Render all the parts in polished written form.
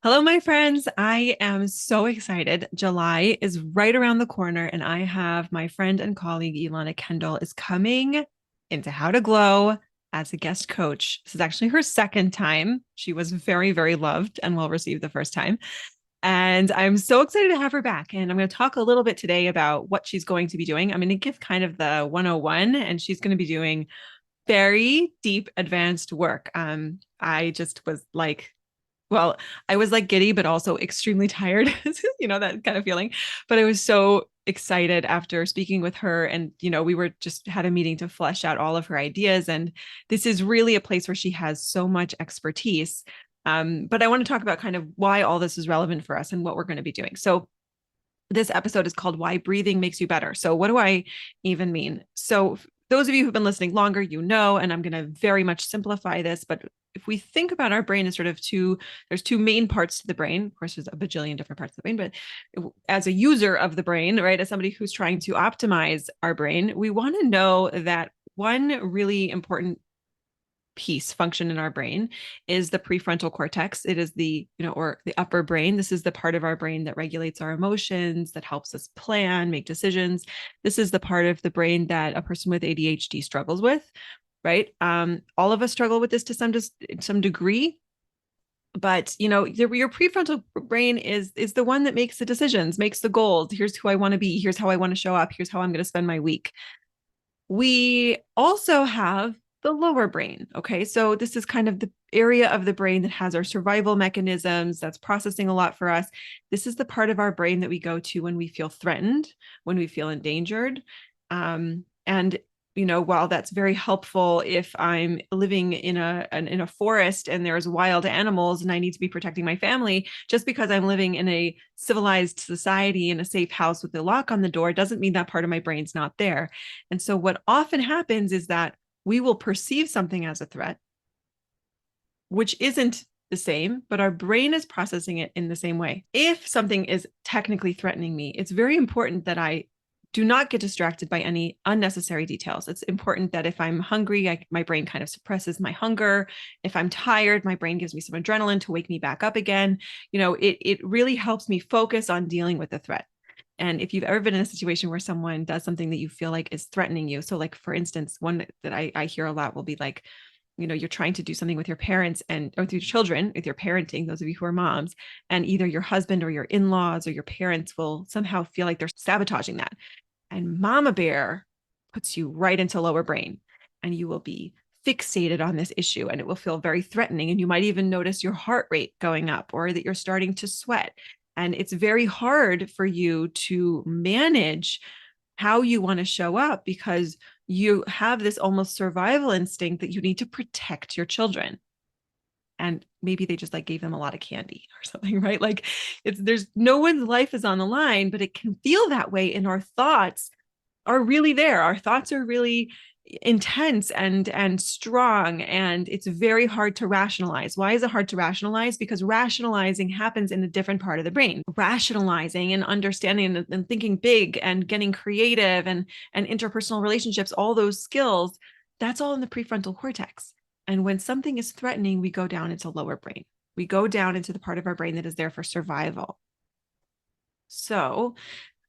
Hello, my friends. I am so excited. July is right around the corner, and I have my friend and colleague Ilana Kendal is coming into How to Glow as a guest coach. This is actually her second time. She was very, very loved and well received the first time. And I'm so excited to have her back. And I'm going to talk a little bit today about what she's going to be doing. I'm going to give kind of the 101, and she's going to be doing very deep, advanced work. I just was like, well, I was like giddy, but also extremely tired, that kind of feeling. But I was so excited after speaking with her. And, we were just had a meeting to flesh out all of her ideas. And this is really a place where she has so much expertise. But I want to talk about kind of why all this is relevant for us and what we're going to be doing. So, this episode is called Why Breathing Makes You Better. So, what do I even mean? So, those of you who've been listening longer, and I'm going to very much simplify this, but if we think about our brain as sort of there's two main parts to the brain. Of course, there's a bajillion different parts of the brain, but as a user of the brain, right, as somebody who's trying to optimize our brain, we want to know that one really important piece function in our brain is the prefrontal cortex. It is or the upper brain. This is the part of our brain that regulates our emotions, that helps us plan, make decisions. This is the part of the brain that a person with ADHD struggles with, right? All of us struggle with this to some degree. But your prefrontal brain is the one that makes the decisions, makes the goals. Here's who I want to be. Here's how I want to show up. Here's how I'm going to spend my week. We also have the lower brain. Okay. So this is kind of the area of the brain that has our survival mechanisms, that's processing a lot for us. This is the part of our brain that we go to when we feel threatened, when we feel endangered. And while that's very helpful if I'm living in a forest and there's wild animals and I need to be protecting my family, just because I'm living in a civilized society in a safe house with a lock on the door doesn't mean that part of my brain's not there. And so what often happens is that we will perceive something as a threat, which isn't the same, but our brain is processing it in the same way. If something is technically threatening me, it's very important that I do not get distracted by any unnecessary details. It's important that if I'm hungry, my brain kind of suppresses my hunger. If I'm tired, my brain gives me some adrenaline to wake me back up again. It really helps me focus on dealing with the threat. And if you've ever been in a situation where someone does something that you feel like is threatening you, so like for instance, one that I hear a lot will be like, you're trying to do something with your parents or with your children, with your parenting, those of you who are moms, and either your husband or your in-laws or your parents will somehow feel like they're sabotaging that. And mama bear puts you right into lower brain, and you will be fixated on this issue, and it will feel very threatening. And you might even notice your heart rate going up or that you're starting to sweat. And it's very hard for you to manage how you want to show up because you have this almost survival instinct that you need to protect your children. And maybe they just like gave them a lot of candy or something, right? Like there's no one's life is on the line, but it can feel that way. And our thoughts are really there. Our thoughts are really intense and strong, and it's very hard to rationalize. Why is it hard to rationalize? Because rationalizing happens in a different part of the brain. Rationalizing and understanding and thinking big and getting creative and interpersonal relationships, all those skills, that's all in the prefrontal cortex. And when something is threatening, we go down into lower brain. We go down into the part of our brain that is there for survival. So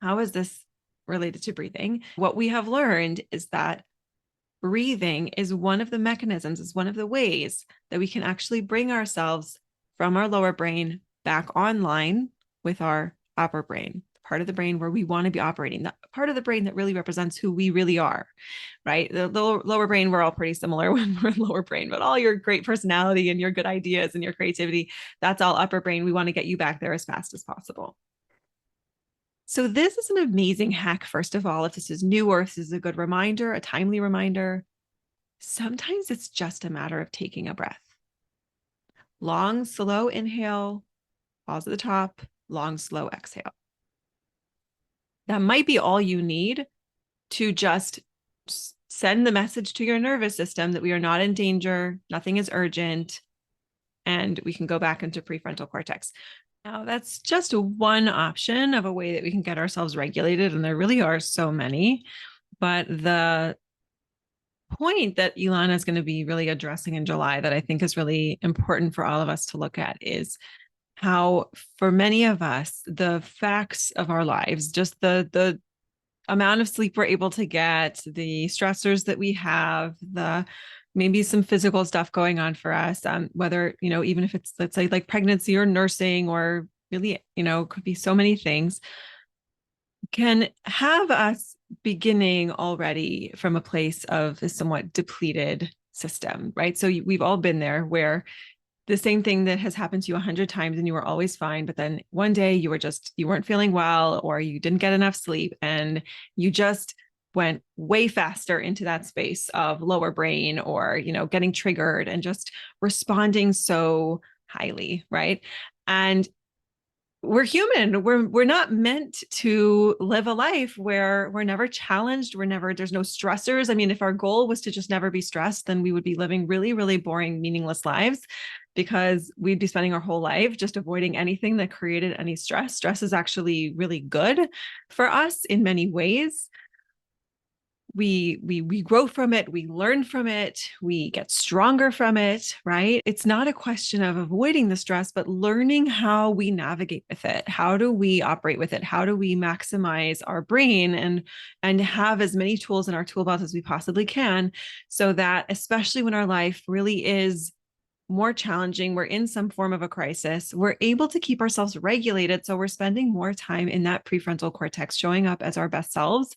how is this related to breathing? What we have learned is that breathing is one of the mechanisms, is one of the ways that we can actually bring ourselves from our lower brain back online with our upper brain, part of the brain where we want to be operating, the part of the brain that really represents who we really are, right? The lower brain, we're all pretty similar when we're in lower brain, but all your great personality and your good ideas and your creativity, that's all upper brain. We want to get you back there as fast as possible. So this is an amazing hack. First of all, if this is new or if this is a good reminder, a timely reminder, sometimes it's just a matter of taking a breath. Long, slow inhale, pause at the top, long, slow exhale. That might be all you need to just send the message to your nervous system that we are not in danger, nothing is urgent, and we can go back into prefrontal cortex. Now, that's just one option of a way that we can get ourselves regulated, and there really are so many. But the point that Ilana is going to be really addressing in July that I think is really important for all of us to look at is how for many of us, the facts of our lives, just the amount of sleep we're able to get, the stressors that we have, the maybe some physical stuff going on for us, whether, even if it's, let's say, like pregnancy or nursing, or really, could be so many things, can have us beginning already from a place of a somewhat depleted system, right? So we've all been there, where the same thing that has happened to you 100 times and you were always fine, but then one day you weren't feeling well, or you didn't get enough sleep, and you just went way faster into that space of lower brain, or getting triggered and just responding so highly, right? And we're human. We're not meant to live a life where we're never challenged. There's no stressors. I mean, if our goal was to just never be stressed, then we would be living really, really boring, meaningless lives, because we'd be spending our whole life just avoiding anything that created any stress. Stress is actually really good for us in many ways. We grow from it, we learn from it, we get stronger from it, right? It's not a question of avoiding the stress, but learning how we navigate with it. How do we operate with it? How do we maximize our brain and have as many tools in our tool belt as we possibly can, so that, especially when our life really is more challenging, we're in some form of a crisis, we're able to keep ourselves regulated. So we're spending more time in that prefrontal cortex, showing up as our best selves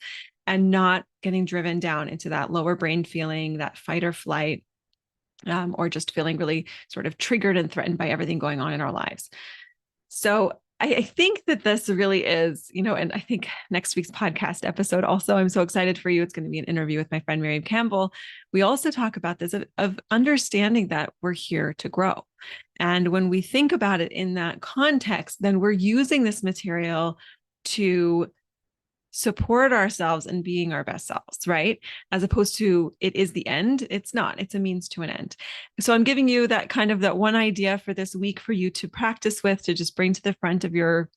and not getting driven down into that lower brain feeling, that fight or flight, or just feeling really sort of triggered and threatened by everything going on in our lives. So I think that this really is, and I think next week's podcast episode also, I'm so excited for you. It's going to be an interview with my friend Miriam Campbell. We also talk about this of understanding that we're here to grow. And when we think about it in that context, then we're using this material to support ourselves and being our best selves, right? As opposed to it is the end. It's not, it's a means to an end. So I'm giving you that one idea for this week for you to practice with, to just bring to the front of your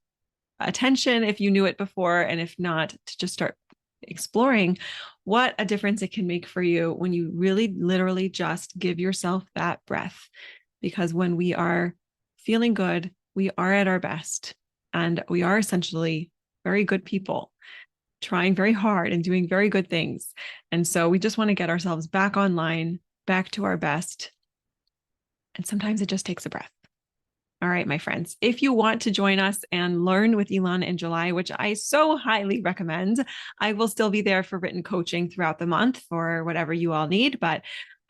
attention if you knew it before, and if not, to just start exploring what a difference it can make for you when you really literally just give yourself that breath. Because when we are feeling good, we are at our best, and we are essentially very good people, trying very hard and doing very good things. And so we just want to get ourselves back online, back to our best. And sometimes it just takes a breath. All right, my friends, if you want to join us and learn with Ilana in July, which I so highly recommend, I will still be there for written coaching throughout the month for whatever you all need. But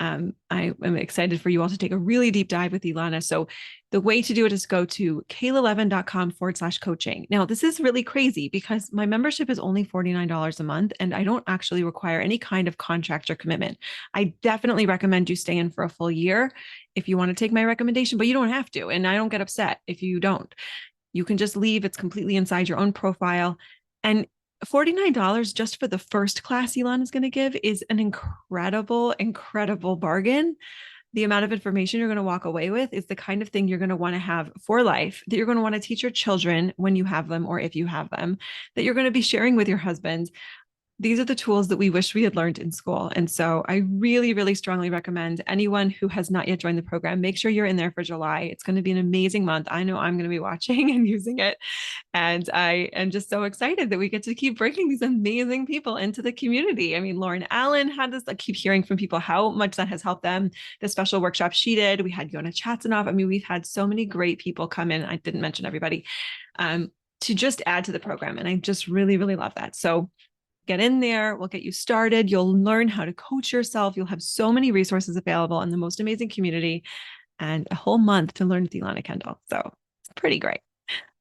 I am excited for you all to take a really deep dive with Ilana. So the way to do it is go to kaylalevin.com/coaching. Now, this is really crazy because my membership is only $49 a month, and I don't actually require any kind of contract or commitment. I definitely recommend you stay in for a full year if you want to take my recommendation, but you don't have to. And I don't get upset if you don't. You can just leave. It's completely inside your own profile. And $49 just for the first class Ilana is going to give is an incredible, incredible bargain. The amount of information you're going to walk away with is the kind of thing you're going to want to have for life, that you're going to want to teach your children when you have them, or if you have them, that you're going to be sharing with your husband. These are the tools that we wish we had learned in school. And so I really, really strongly recommend anyone who has not yet joined the program, make sure you're in there for July. It's going to be an amazing month. I know I'm going to be watching and using it. And I am just so excited that we get to keep bringing these amazing people into the community. I mean, Lauren Allen had this, I keep hearing from people how much that has helped them. The special workshop she did, we had Yona Chatsanov. I mean, we've had so many great people come in. I didn't mention everybody, to just add to the program. And I just really, really love that. So get in there. We'll get you started. You'll learn how to coach yourself. You'll have so many resources available in the most amazing community, and a whole month to learn with Ilana Kendal. So it's pretty great.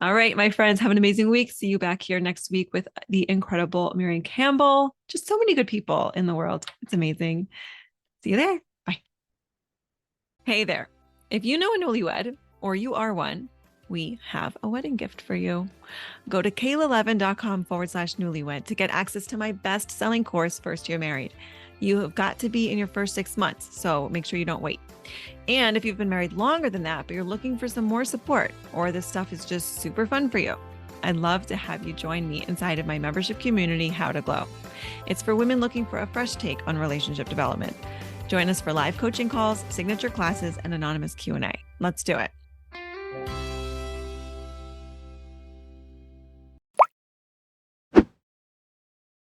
All right, my friends, have an amazing week. See you back here next week with the incredible Miriam Campbell. Just so many good people in the world. It's amazing. See you there. Bye. Hey there. If you know a newlywed, or you are one, we have a wedding gift for you. Go to kaylalevin.com/newlywed to get access to my best-selling course, First Year Married. You have got to be in your first 6 months, so make sure you don't wait. And if you've been married longer than that, but you're looking for some more support, or this stuff is just super fun for you, I'd love to have you join me inside of my membership community, How to Glow. It's for women looking for a fresh take on relationship development. Join us for live coaching calls, signature classes, and anonymous Q&A. Let's do it.